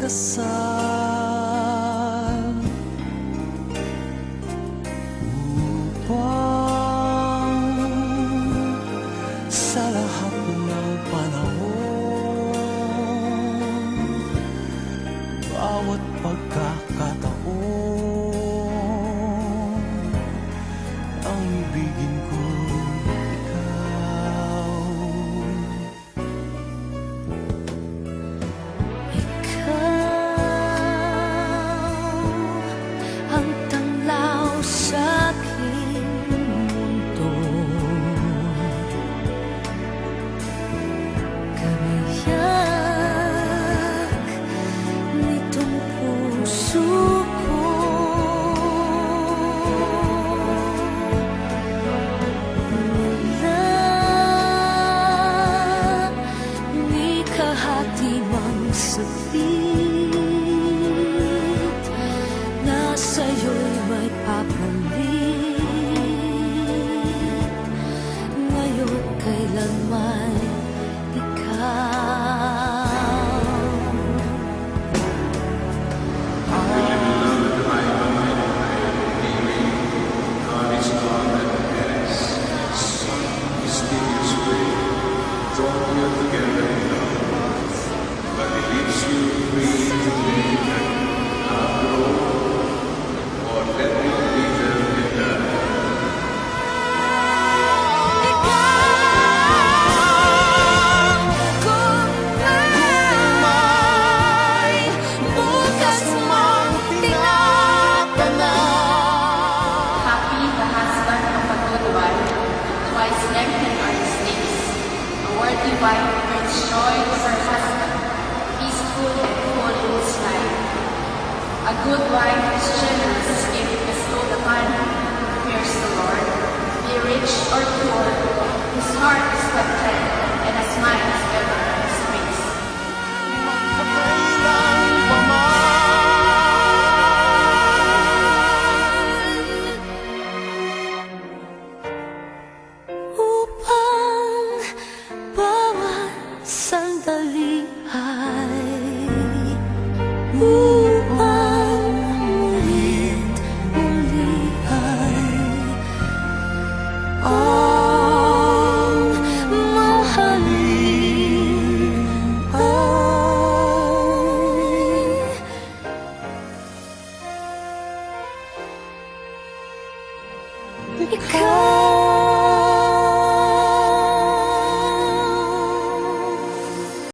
magdasal upang sa lahat ng panahon, bawat pagkakataon, ang ibigin ko ikaw. Ang tanglaw sa aking mundo, kamayak nitong puso ko. Wala ni kahati mang sakit na sa'yo'y may papalit, ngayon kailanman ikaw. God is God that has some mysterious way drawn you together in love, but He leaves you free to live and grow, or let it be there in that. Happy the husband of a good wife, twice lengthened are his days. A worthy wife brings joy to her husband, peaceful and full in his life. A good wife is generous if bestowed upon him who fears the Lord. Be rich or poor, his heart is content, and a smile is ever on his face. Upang bawat sandali ay ulit ay ang mahalin ay ikaw.